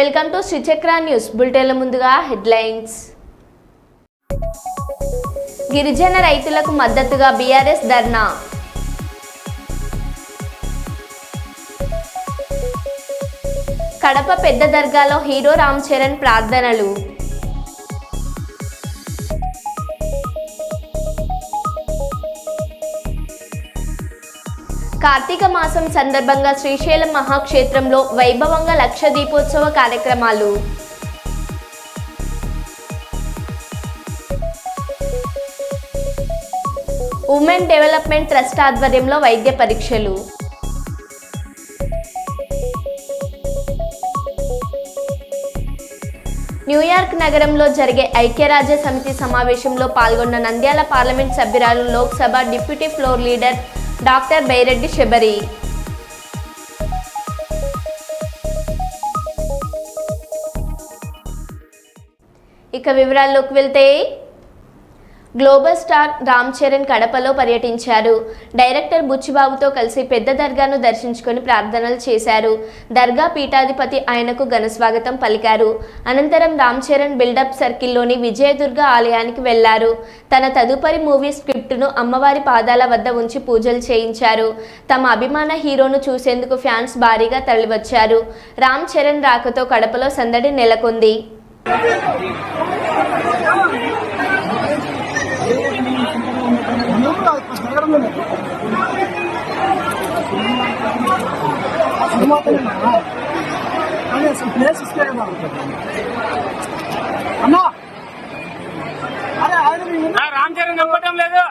Welcome to Sri Chakra news బులెటిన్ల ముందుగా headlines. గిరిజన రైతులకు మద్దతుగా బీఆర్ఎస్ ధర్నా. కడప పెద్ద దర్గాలో హీరో రామ్ చరణ్ ప్రార్థనలు. కార్తీక మాసం సందర్భంగా శ్రీశైలం మహాక్షేత్రంలో వైభవంగా లక్ష దీపోత్సవ కార్యక్రమాలు. ఉమెన్ డెవలప్మెంట్ ట్రస్ట్ ఆధ్వర్యంలో వైద్య పరీక్షలు. న్యూయార్క్ నగరంలో జరిగే ఐక్యరాజ్య సమితి సమావేశంలో పాల్గొన్న నంద్యాల పార్లమెంట్ సభ్యురాలు Lok Sabha deputy floor leader doctor Byreddy Shabari. ఇక వివరాల్లోకి వెళ్తే గ్లోబల్ స్టార్ రామ్ చరణ్ కడపలో పర్యటించారు. డైరెక్టర్ బుచ్చిబాబుతో కలిసి పెద్ద దర్గాను దర్శించుకొని ప్రార్థనలు చేశారు. దర్గా పీఠాధిపతి ఆయనకు ఘన స్వాగతం పలికారు. అనంతరం రామ్ చరణ్ బిల్డప్ సర్కిల్లోని విజయదుర్గ ఆలయానికి వెళ్లారు. తన తదుపరి మూవీ స్క్రిప్ట్ను అమ్మవారి పాదాల వద్ద ఉంచి పూజలు చేయించారు. తమ అభిమాన హీరోను చూసేందుకు ఫ్యాన్స్ భారీగా తరలివచ్చారు. రామ్ చరణ్ రాకతో కడపలో సందడి నెలకొంది. రామ్ చరణ్ నమ్మటం లేదు.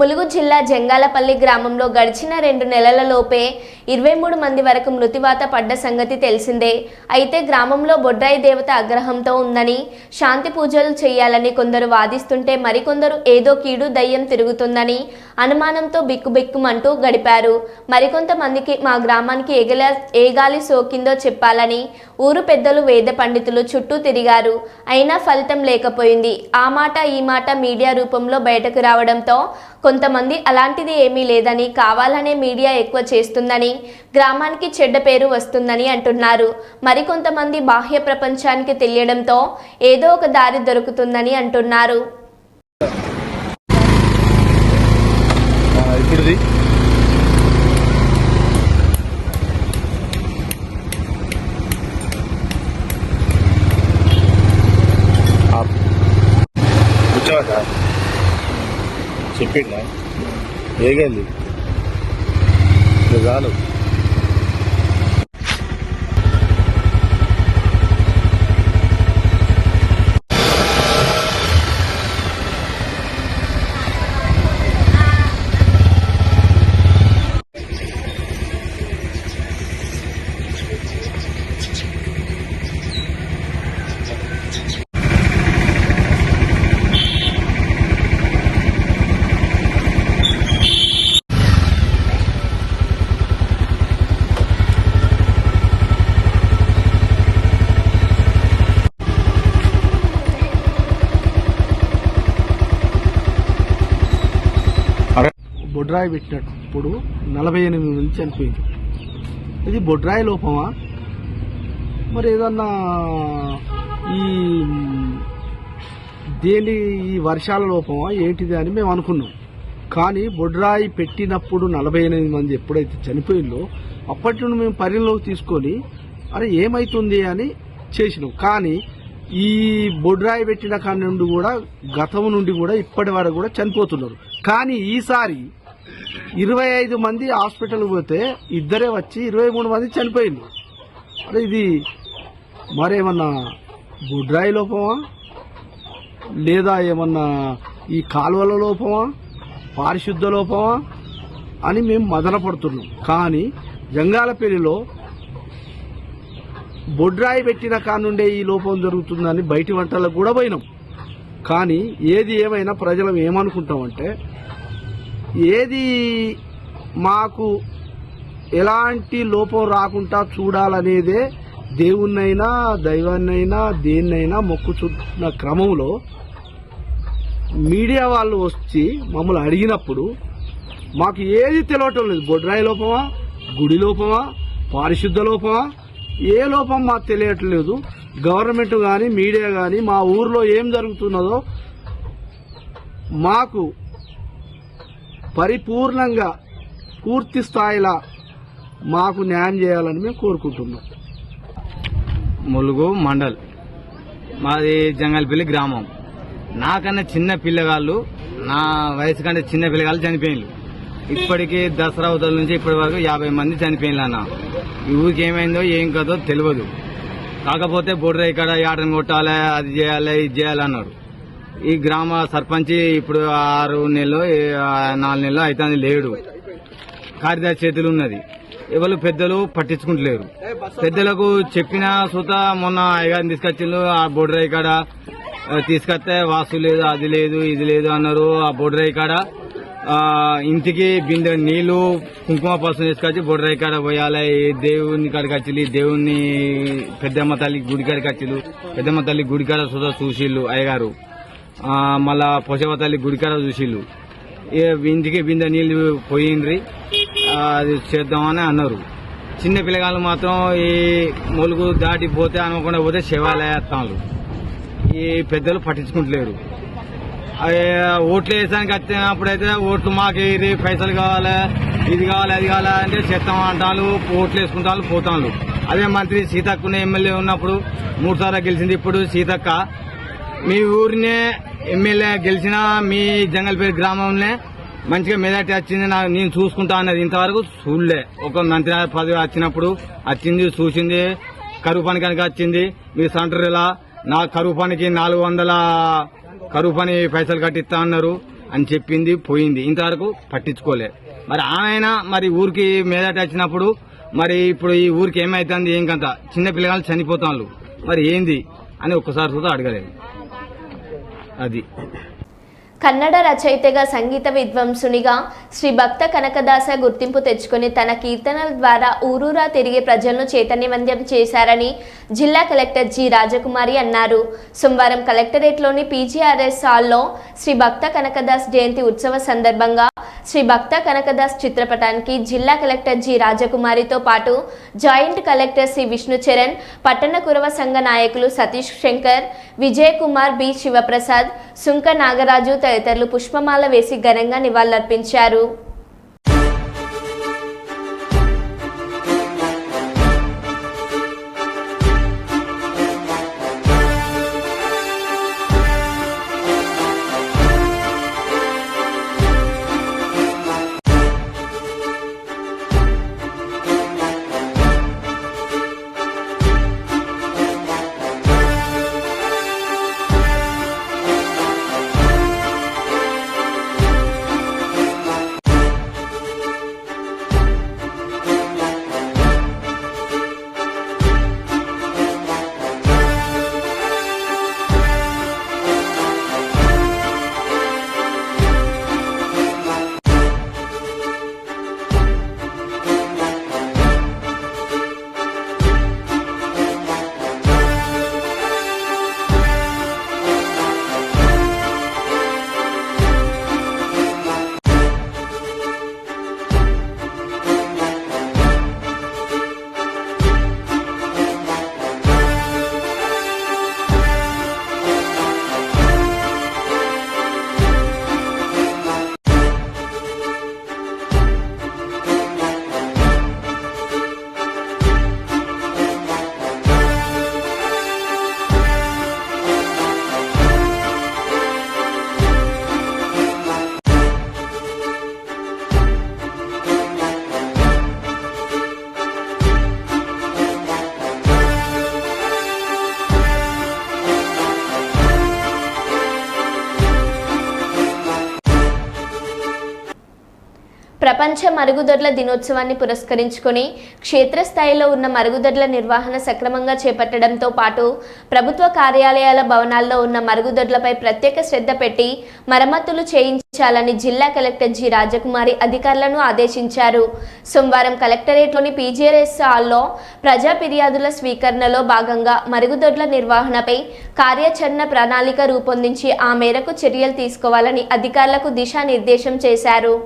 ములుగు జిల్లా జంగాలపల్లి గ్రామంలో గడిచిన 2 నెలలలోపే 23 మంది వరకు మృతివాత పడ్డ సంగతి తెలిసిందే. అయితే గ్రామంలో బొడ్రాయి దేవత ఆగ్రహంతో ఉందని, శాంతి పూజలు చేయాలని కొందరు వాదిస్తుంటే మరికొందరు ఏదో కీడు దయ్యం తిరుగుతుందని అనుమానంతో బిక్కుబిక్కుమంటూ గడిపారు. మరికొంతమందికి మా గ్రామానికి ఏ గాలి సోకిందో చెప్పాలని ఊరు పెద్దలు, వేద పండితులు చుట్టూ తిరిగారు. అయినా ఫలితం లేకపోయింది. ఆ మాట ఈ మాట మీడియా రూపంలో బయటకు రావడంతో కొంతమంది అలాంటిది ఏమీ లేదని, కావాలనే మీడియా ఎక్కువ చేస్తుందని, గ్రామానికి చెడ్డ పేరు వస్తుందని అంటున్నారు. మరికొంతమంది బాహ్య ప్రపంచానికి తెలియడంతో ఏదో ఒక దారి దొరుకుతుందని అంటున్నారు. చెప్పిందా ఏగండి చాలు. బొడ్రాయి పెట్టినప్పుడు 48 మంది చనిపోయింది. ఇది బొడ్రాయి లోపమా, మరి ఏదన్నా ఈ వర్షాల లోపమా ఏంటిది అని మేము అనుకున్నాం. కానీ బొడ్రాయి పెట్టినప్పుడు 48 మంది ఎప్పుడైతే చనిపోయిందో అప్పటి నుండి మేము పరిగణలోకి తీసుకొని అరే ఏమైతుంది అని చేసినాం. కానీ ఈ బొడ్రాయి పెట్టిన కాడి నుండి కూడా గతం నుండి కూడా ఇప్పటి వరకు కూడా చనిపోతున్నారు. కానీ ఈసారి 25 మంది హాస్పిటల్ పోతే ఇద్దరే వచ్చి 23 మంది చనిపోయింది. అరే ఇది మరేమన్నా బొడ్రాయి లోపమా, లేదా ఏమన్నా ఈ కాలువల లోపమా, పారిశుద్ధ లోపమా అని మేము మదన పడుతున్నాం. కానీ జంగాలపల్లిలో బొడ్రాయి పెట్టిన కానుండే ఈ లోపం జరుగుతుందని బయటి వంటలకు కూడా పోయినాం. కానీ ఏది ఏమైనా ప్రజలం ఏమనుకుంటామంటే ఏది మాకు ఎలాంటి లోపం రాకుండా చూడాలనేదే దేవుణ్ణైనా దైవాన్నైనా దేన్నైనా మొక్కుచున్న క్రమంలో మీడియా వాళ్ళు వచ్చి మమ్మల్ని అడిగినప్పుడు మాకు ఏది తెలియటం లేదు. బొడ్రాయి లోపమా, గుడి లోపమా, పారిశుద్ధ లోపమా, ఏ లోపం మాకు తెలియట్లేదు. గవర్నమెంట్ కానీ మీడియా కానీ మా ఊర్లో ఏం జరుగుతున్నదో మాకు పరిపూర్ణంగా పూర్తి స్థాయిలో మాకు న్యాయం చేయాలని మేము కోరుకుంటున్నాం. ములుగు మండల్, మాది జంగల్పల్లి గ్రామం. నాకన్నా చిన్న పిల్లగాళ్ళు, నా వయసు కంటే చిన్న పిల్లగాళ్ళు చనిపోయినారు. ఇప్పటికీ దసరా అవతల నుంచి ఇప్పటి వరకు 50 మంది చనిపోయినారు అన్న. ఈ ఊరికి ఏమైందో ఏం కదో తెలియదు. కాకపోతే బొడ్రాయి కాడ యాటను కొట్టాలి, అది చేయాలి, ఇది చేయాలన్నారు. ఈ గ్రామ సర్పంచ్ ఇప్పుడు 6 నెలలు 4 నెలలు అయితే లేడు. కార్యదర్శి చేతులు ఉన్నది. ఎవరు పెద్దలు పట్టించుకుంటలేరు. పెద్దలకు చెప్పిన సుత మొన్న అయ్యగారిని తీసుకొచ్చిండ్రు. ఆ బొడ్రాయి కాడ తీసుకొస్తే వాస్తు లేదు, అది లేదు, ఇది లేదు అన్నారు. ఆ బొడ్రాయి కాడ ఇంటికి బిందె నీళ్లు కుంకుమ పసుపు తీసుకొచ్చి బొడ్రాయి కాడ పోయాలి. దేవుని కాడికి వచ్చి దేవుని పెద్దమ్మ తల్లి గుడి కాడికి వచ్చిళ్ళు. పెద్దమ్మ తల్లి గుడి కాడ సుధా చూసిళ్ళు అయ్యగారు. మళ్ళా పొసవ తల్లి గుడి కాడ చూసిళ్ళు. ఇంటికి బిందె నీళ్లు పోయిండ్రి, అది చేద్దామని అన్నారు. చిన్న పిల్లగాళ్ళు మాత్రం ఈ మొలుగు దాటిపోతే అనుకుండా పోతే శివాలయాలు ఈ పెద్దలు పట్టించుకుంటలేరు. ఓట్లు వేసానికి వచ్చినప్పుడైతే ఓట్లు మాకు ఇది పైసలు కావాలి, ఇది కావాలి, అది కావాలి అంటే చేస్తాం అంటారు. ఓట్లు వేసుకుంటారు, పోతాను. అదే మంత్రి సీతక్క ఎమ్మెల్యే ఉన్నప్పుడు 3 సార్లు గెలిచింది. ఇప్పుడు సీతక్క మీ ఊరినే ఎమ్మెల్యే గెలిచిన మీ జంగల్పేట గ్రామంలో మంచిగా మెజార్టీ వచ్చింది, నేను చూసుకుంటా అన్నది. ఇంతవరకు చూడలే. ఒక మంత్రి పదవి వచ్చినప్పుడు వచ్చింది, చూసింది. కరువు పని కనుక వచ్చింది. మీరు సెంటర్ ఇలా నా కరువు పనికి 400 కరువు పని పైసలు కట్టిస్తా అన్నారు అని చెప్పింది, పోయింది. ఇంతవరకు పట్టించుకోలే. మరి ఆయన మరి ఊరికి మెజార్టీ వచ్చినప్పుడు మరి ఇప్పుడు ఈ ఊరికి ఏమైతుంది, ఏం కంత చిన్న పిల్లగాళ్ళు చనిపోతాను, మరి ఏంది అని ఒక్కసారి కూడా అడగలేదు. అది కన్నడ రచయితగా సంగీత విద్వాంసునిగా శ్రీ భక్త కనకదాస గుర్తింపు తెచ్చుకుని తన కీర్తనల ద్వారా ఊరూరా తిరిగి ప్రజలను చైతన్యవంతం చేశారని జిల్లా కలెక్టర్ జి రాజకుమారి అన్నారు. సోమవారం కలెక్టరేట్లోని పీజీఆర్ఎస్ హాల్లో శ్రీ భక్త కనకదాస్ జయంతి ఉత్సవ సందర్భంగా శ్రీ భక్త కనకదాస్ చిత్రపటానికి జిల్లా కలెక్టర్ జి రాజకుమారితో పాటు జాయింట్ కలెక్టర్ సి విష్ణుచరణ్, పట్టణ కురవ సంఘ నాయకులు సతీష్ శంకర్, విజయ్ కుమార్, బి శివప్రసాద్, సుంక నాగరాజు తదితరులు పుష్పమాల వేసి ఘనంగా నివాళులర్పించారు. ప్రపంచ మరుగుదొడ్ల దినోత్సవాన్ని పురస్కరించుకొని క్షేత్రస్థాయిలో ఉన్న మరుగుదొడ్ల నిర్వహణ సక్రమంగా చేపట్టడంతో పాటు ప్రభుత్వ కార్యాలయాల భవనాల్లో ఉన్న మరుగుదొడ్లపై ప్రత్యేక శ్రద్ధ పెట్టి మరమ్మతులు చేయించాలని జిల్లా కలెక్టర్ జి రాజకుమారి అధికారులను ఆదేశించారు. సోమవారం కలెక్టరేట్లోని పీజీఆర్ఎస్ హాల్లో ప్రజా ఫిర్యాదుల స్వీకరణలో భాగంగా మరుగుదొడ్ల నిర్వహణపై కార్యాచరణ ప్రణాళిక రూపొందించి ఆ మేరకు చర్యలు తీసుకోవాలని అధికారులకు దిశానిర్దేశం చేశారు.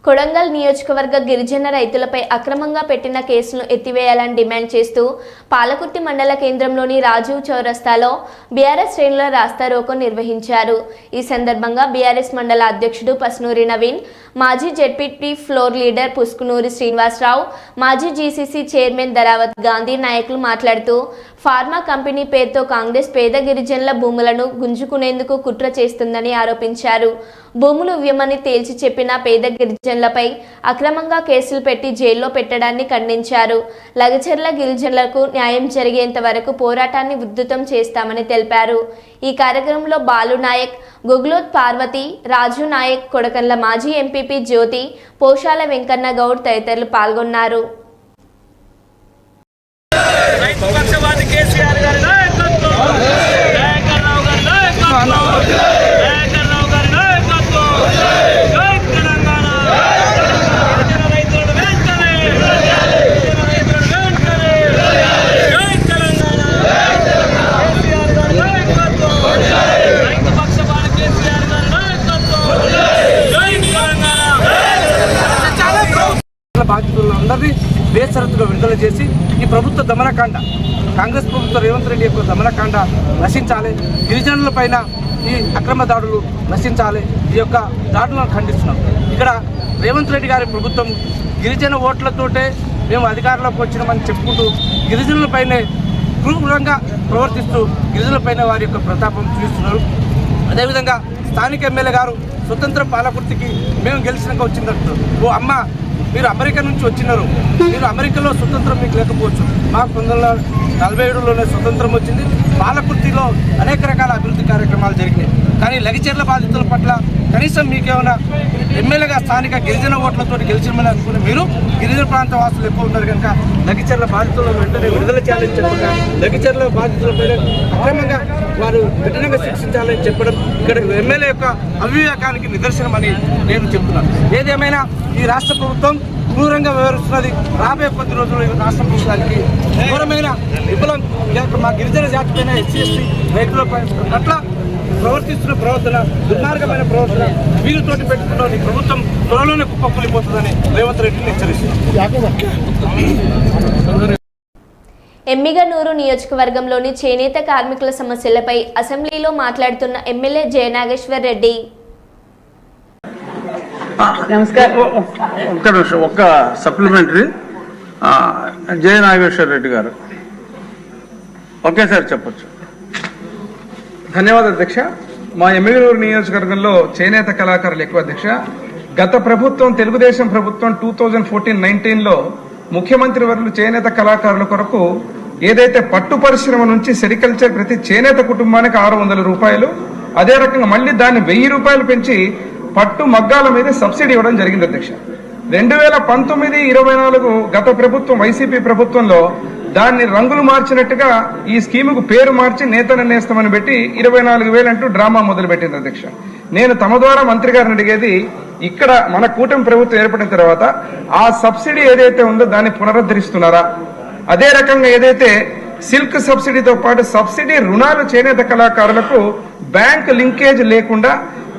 కొడంగల్ నియోజకవర్గ గిరిజన రైతులపై అక్రమంగా పెట్టిన కేసును ఎత్తివేయాలని డిమాండ్ చేస్తూ పాలకుర్తి మండల కేంద్రంలోని రాజీవ్ చౌరస్తాలో బీఆర్ఎస్ శ్రేణుల రాస్తారోకో నిర్వహించారు. ఈ సందర్భంగా బీఆర్ఎస్ మండల అధ్యక్షుడు పస్నూరి నవీన్, మాజీ జెడ్పీటీ ఫ్లోర్ లీడర్ పుస్కునూరి శ్రీనివాసరావు, మాజీ జీసీసీ చైర్మన్ ధరావత్ గాంధీ నాయకులు మాట్లాడుతూ ఫార్మా కంపెనీ పేరుతో కాంగ్రెస్ పేద గిరిజనుల భూములను గుంజుకునేందుకు కుట్ర చేస్తుందని ఆరోపించారు. భూములు ఇవ్వమని తేల్చి చెప్పిన పేద గిరిజనులపై అక్రమంగా కేసులు పెట్టి జైల్లో పెట్టడాన్ని ఖండించారు. లగచర్ల గిరిజనులకు న్యాయం జరిగేంత వరకు పోరాటాన్ని ఉధృతం చేస్తామని తెలిపారు. ఈ కార్యక్రమంలో బాలు నాయక్, గుగ్లోత్ పార్వతి, రాజు నాయక్, కొడకండ్ల మాజీ ఎంపీపీ జ్యోతి, పోషాల వెంకన్న గౌడ్ తదితరులు పాల్గొన్నారు. బాధితులందరినీ బేషరతుగా విడుదల చేసి ఈ ప్రభుత్వ దమనకాండ, కాంగ్రెస్ ప్రభుత్వ రేవంత్ రెడ్డి యొక్క దమనకాండ నశించాలి. గిరిజనుల పైన ఈ అక్రమ దాడులు నశించాలి. ఈ యొక్క దాడులను ఖండిస్తున్నాం. ఇక్కడ రేవంత్ రెడ్డి గారి ప్రభుత్వం గిరిజన ఓట్లతోటే మేము అధికారంలోకి వచ్చినామని చెప్పుకుంటూ గిరిజనులపైనే క్రూరంగా ప్రవర్తిస్తూ గిరిజనులపైన వారి యొక్క ప్రతాపం చూపిస్తున్నారు. అదేవిధంగా స్థానిక ఎమ్మెల్యే గారు స్వతంత్ర పాలకుర్తికి మేము గెలిచినాక వచ్చిందంటారు. ఓ అమ్మ, మీరు అమెరికా నుంచి వచ్చినారు, మీరు అమెరికాలో స్వతంత్రం మీకు లేకపోవచ్చు, మాకు 1947లోనే స్వతంత్రం వచ్చింది. పాలకుర్తిలో అనేక రకాల అభివృద్ధి కార్యక్రమాలు జరిగినాయి. కానీ లగిచెర్ల బాధితుల పట్ల కనీసం మీకేమైనా ఎమ్మెల్యేగా స్థానిక గిరిజన ఓట్లతో గెలిచిమని అనుకుని మీరు గిరిజన ప్రాంత వాసులు ఎక్కువ ఉన్నారు కనుక లగిచెర్ల బాధితులను వెంటనే విడుదల చేయాలని చెప్పగా లగిచెర్ల బాధితులపై అక్రమంగా వారు కఠినంగా శిక్షించాలని చెప్పడం ఇక్కడ ఎమ్మెల్యే యొక్క అవివేకానికి నిదర్శనమని నేను చెప్తున్నాను. ఏదేమైనా ఈ రాష్ట్ర ప్రభుత్వం క్రూరంగా వ్యవహరిస్తున్నది. రాబోయే కొద్ది రోజుల్లో ఈ రాష్ట్ర ప్రభుత్వానికి ఘోరమైన విఫలం మా గిరిజన జాతి పైన ఎస్సీ ఎస్టీ రైతుల పట్ల ప్రవర్తిస్తున్న ప్రవర్తన, దుర్మార్గమైన ప్రవర్తన వీరితోటి పెట్టుకున్న ఈ ప్రభుత్వం త్వరలోనే కుప్పకూలిపోతుందని రేవంత్ రెడ్డిని హెచ్చరిస్తుంది. ఎమ్మిగనూరు నియోజకవర్గంలోని చేనేత కార్మికుల సమస్యలపై అసెంబ్లీలో మాట్లాడుతున్న ఎమ్మెల్యే జయనాగేశ్వర్ రెడ్డి. ఒక్క నిమిషం, ఒక్క సప్లిమెంటరీ. జయనాగేశ్వర్ రెడ్డి గారు ఒకేసారి చెప్పొచ్చు. ధన్యవాదాలు అధ్యక్ష. మా ఎమ్మిగనూరు నియోజకవర్గంలో చేనేత కళాకారులు ఎక్కువ అధ్యక్ష. గత ప్రభుత్వం తెలుగుదేశం ప్రభుత్వం 2014-19లో ముఖ్యమంత్రి వర్యులు చేనేత కళాకారుల కొరకు ఏదైతే పట్టు పరిశ్రమ నుంచి సెరికల్చర్ ప్రతి చేనేత కుటుంబానికి 600 రూపాయలు, అదే రకంగా మళ్ళీ దాన్ని 1000 రూపాయలు పెంచి పట్టు మగ్గాల మీద సబ్సిడీ ఇవ్వడం జరిగింది అధ్యక్ష. 2019-24 గత ప్రభుత్వం వైసీపీ ప్రభుత్వంలో దాన్ని రంగులు మార్చినట్టుగా ఈ స్కీముకు పేరు మార్చి నేతన నేస్తామని పెట్టి 24,000 అంటూ డ్రామా మొదలు పెట్టింది అధ్యక్ష. నేను తమ ద్వారా మంత్రి గారిని అడిగేది, ఇక్కడ మన కూటమి ప్రభుత్వం ఏర్పడిన తర్వాత ఆ సబ్సిడీ ఏదైతే ఉందో దాన్ని పునరుద్ధరిస్తున్నారా? అదే రకంగా ఏదైతే సిల్క్ సబ్సిడీతో పాటు సబ్సిడీ రుణాలు చేనేత కళాకారులకు బ్యాంక్ లింకేజ్ లేకుండా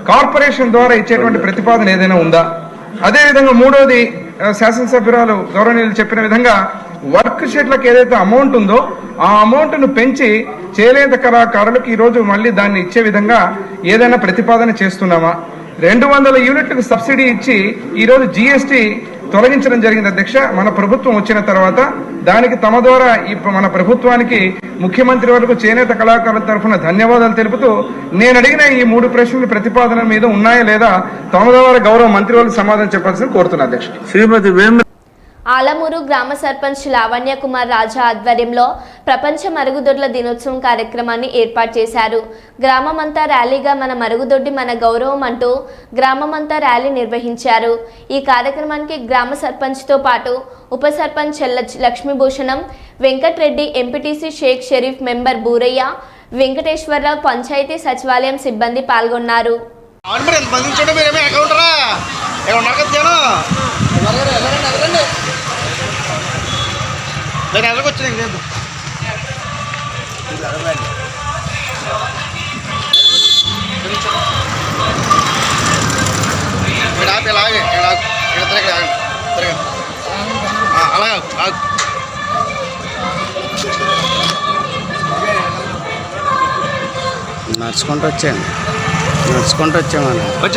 కార్పొరేషన్ ద్వారా ఇచ్చేటువంటి ప్రతిపాదన ఏదైనా ఉందా? అదేవిధంగా మూడోది, శాసనసభ్యురాలు గౌరవనీయులు చెప్పిన విధంగా వర్క్ షెడ్లకు ఏదైతే అమౌంట్ ఉందో ఆ అమౌంట్ ను పెంచి చేనేత కళాకారులకు ఈ రోజు మళ్ళీ దాన్ని ఇచ్చే విధంగా ఏదైనా ప్రతిపాదన చేస్తున్నామా? 200 యూనిట్లకు సబ్సిడీ ఇచ్చి ఈ రోజు జీఎస్టీ తొలగించడం జరిగింది అధ్యక్ష. మన ప్రభుత్వం వచ్చిన తర్వాత దానికి తమ ద్వారా మన ప్రభుత్వానికి ముఖ్యమంత్రి వరకు చేనేత కళాకారుల తరఫున ధన్యవాదాలు తెలుపుతూ నేను అడిగిన ఈ 3 ప్రశ్నల ప్రతిపాదన మీద ఉన్నాయా లేదా తమ ద్వారా గౌరవ మంత్రి వాళ్ళు సమాధానం చెప్పాల్సింది కోరుతున్నా అధ్యక్ష. శ్రీమతి వేమ ఆలమూరు గ్రామ సర్పంచ్ లావణ్య కుమార్ రాజా ఆధ్వర్యంలో ప్రపంచ మరుగుదొడ్ల దినోత్సవం కార్యక్రమాన్ని ఏర్పాటు చేశారు. గ్రామమంతా ర్యాలీగా మన మరుగుదొడ్డి మన గౌరవం అంటూ గ్రామమంతా ర్యాలీ నిర్వహించారు. ఈ కార్యక్రమానికి గ్రామ సర్పంచ్తో పాటు ఉప సర్పంచ్ లక్ష్మీభూషణం, వెంకట్రెడ్డి, ఎంపీటీసీ షేక్ షరీఫ్, మెంబర్ బూరయ్య, వెంకటేశ్వరరావు, పంచాయతీ సచివాలయం సిబ్బంది పాల్గొన్నారు.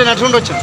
నడుచుకుంటూ వచ్చాము.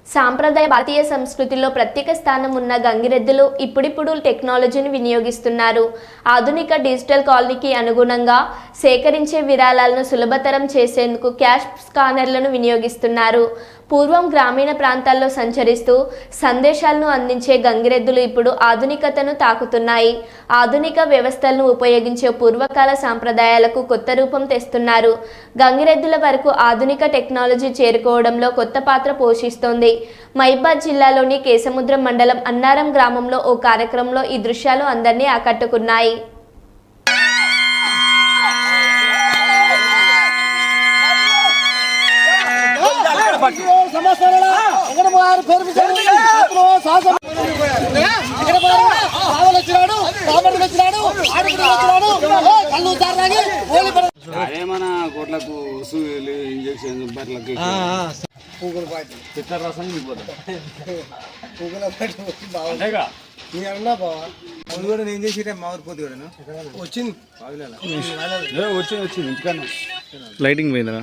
సాంప్రదాయ భారతీయ సంస్కృతిలో ప్రత్యేక స్థానం ఉన్న గంగిరెద్దులు ఇప్పుడిప్పుడు టెక్నాలజీని వినియోగిస్తున్నారు. ఆధునిక డిజిటల్ కాలనీకి అనుగుణంగా సేకరించే విరాళాలను సులభతరం చేసేందుకు క్యాష్ స్కానర్లను వినియోగిస్తున్నారు. పూర్వం గ్రామీణ ప్రాంతాల్లో సంచరిస్తూ సందేశాలను అందించే గంగిరెద్దులు ఇప్పుడు ఆధునికతను తాకుతున్నాయి. ఆధునిక వ్యవస్థలను ఉపయోగించే పూర్వకాల సాంప్రదాయాలకు కొత్త రూపం తెస్తున్నారు. గంగిరెద్దుల వరకు ఆధునిక టెక్నాలజీ చేరుకోవడంలో కొత్త పాత్ర పోషిస్తోంది. మహిబాద్ జిల్లాలోని కేసముద్రం మండలం అన్నారం గ్రామంలో ఓ కార్యక్రమంలో ఈ దృశ్యాలు అందరినీ ఆకట్టుకున్నాయి. ఏమన్నా కోట్లకు ఇంజక్షన్ బట్లకి రసం నేను చేసి మా ఊరు పోతే వచ్చింది ఇంటికన్నా లైటింగ్ పోయిందా?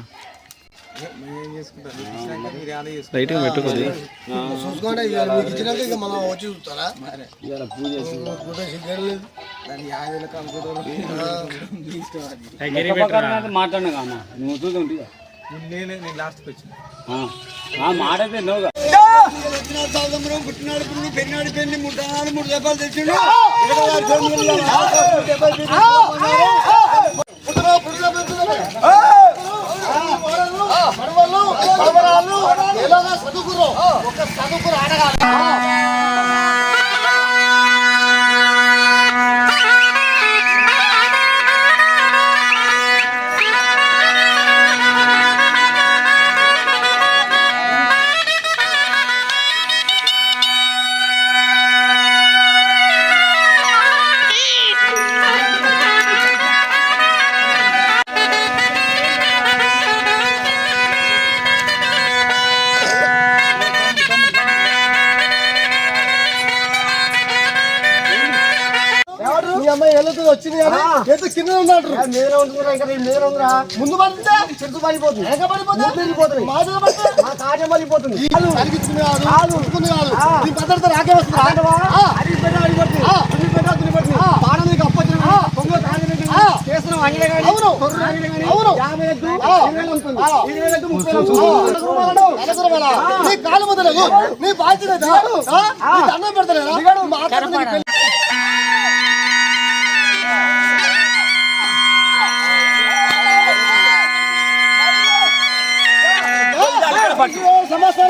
లైటింగ్ పెట్టుకోండి. చూసుకోండి ఇచ్చినాక ఇక మనం వచ్చి చూస్తారా మాట్లాడినా నువ్వు చూద్దాం. నేను లాస్ట్కి వచ్చిన మాట అయితే నోగా వచ్చింది కింద ఉన్నాడు ముందు పడితే చెట్టు పడిపోతుంది పడిపోతుంది మా కార్యం పడిపోతుంది భద్రత రాకే వస్తుంది పాడానికి అప్పచ్చిన చేస్తున్నాం అంగిలే కానీ అవును 50 నీ కాలు మొదలదు నీ బాధ్యత అన్నం పెడతలేదా సమస్య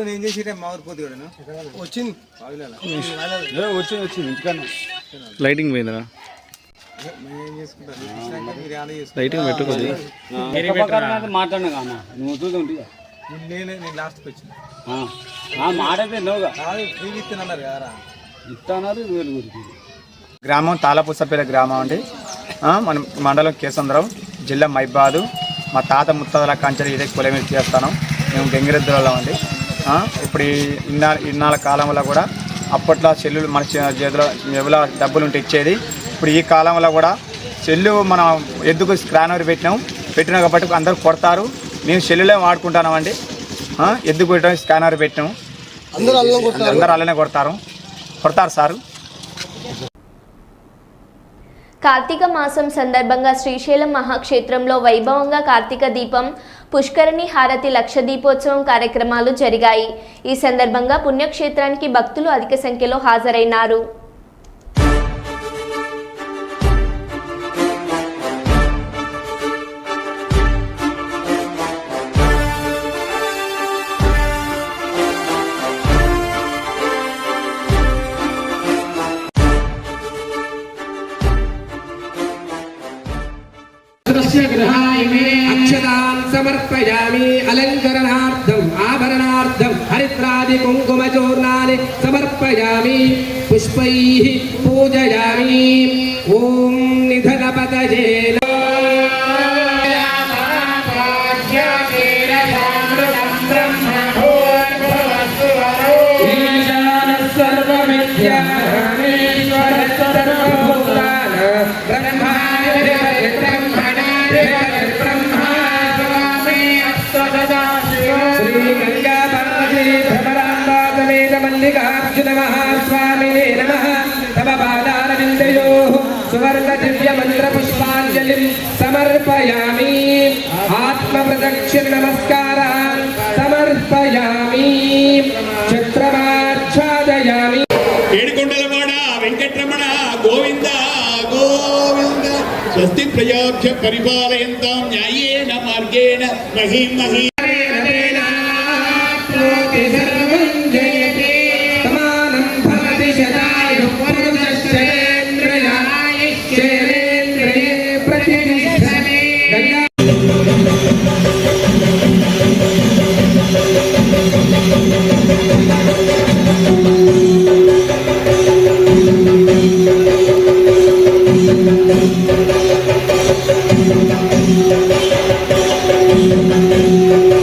నేను చేసి మా ఊరు పోతే వచ్చింది వచ్చింది ఇంటికన్నా లైటింగ్ పోయిందిరా లైటింగ్ పెట్టు కొద్దిగా మాట్లాడినా కానా నువ్వు చూస్తుంటే నేను లాస్ట్కి వచ్చిన మాట అయితే నోగా ఇస్తున్నారు కదా ఇస్తున్నారు గ్రామం తాళపుసపేట గ్రామం అండి మన మండలం కేసంద్రం జిల్లా మైబాదు మా తాత ముత్తాతల కంచెలు ఇదే కులమేసి చేస్తాను మేము గంగిరెద్దులలో అండి ఇప్పుడు ఇన్నాళ్ళ కాలంలో కూడా అప్పట్లో చెల్లులు మన చేతిలో ఎవరో డబ్బులు ఉంటే ఇచ్చేది ఇప్పుడు ఈ కాలంలో కూడా చెల్లు మనం ఎద్దుకు స్క్రానర్ పెట్టినాం కాబట్టి అందరూ కొడతారు మేము చెల్లులే వాడుకుంటున్నామండి ఎద్దుకు పెట్టడం స్కానర్ పెట్టినాము అందరూ అలానే కొడతారు సారు. కార్తీక మాసం సందర్భంగా శ్రీశైలం మహాక్షేత్రంలో వైభవంగా కార్తీక దీపం పుష్కరిణి హారతి లక్ష దీపోత్సవం కార్యక్రమాలు జరిగాయి. ఈ సందర్భంగా పుణ్యక్షేత్రానికి భక్తులు అధిక సంఖ్యలో హాజరైనారు. अक्षतान् समर्पयामि अलङ्करणार्थम् आभरणार्थम् हरिद्रादि कुङ्कुमचूर्णानि समर्पयामि पुष्पैः पूजयामि ॐ निधनपतये मल्लिकार्जुन महास्वामिने नमः तव पादारविन्दयोः सुवर्ण दिव्य मंत्र पुष्पाञ्जलिं समर्पयामि आत्मप्रदक्षिण नमस्कारान् समर्पयामि चक्रमाच्छादयामि ఏడుకొండలవాడ వెంకటరమణ గోవింద గోవింద స్వస్తి ప్రయాభ్య పరిపాలయంతాం న్యాయేన మార్గేణ మహిం మహి Thank you.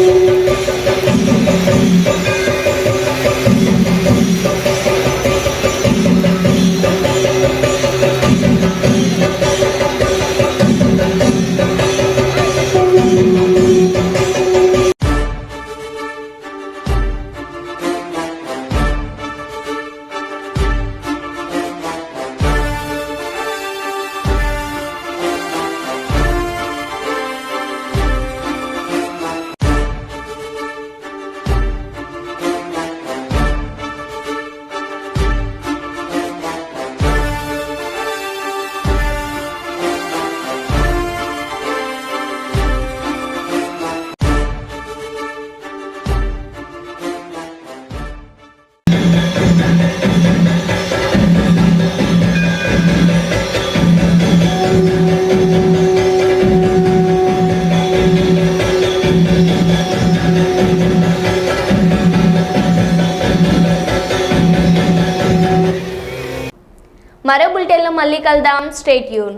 మరో బులెటిన్లో మళ్ళీ కలుద్దాం. Stay tune.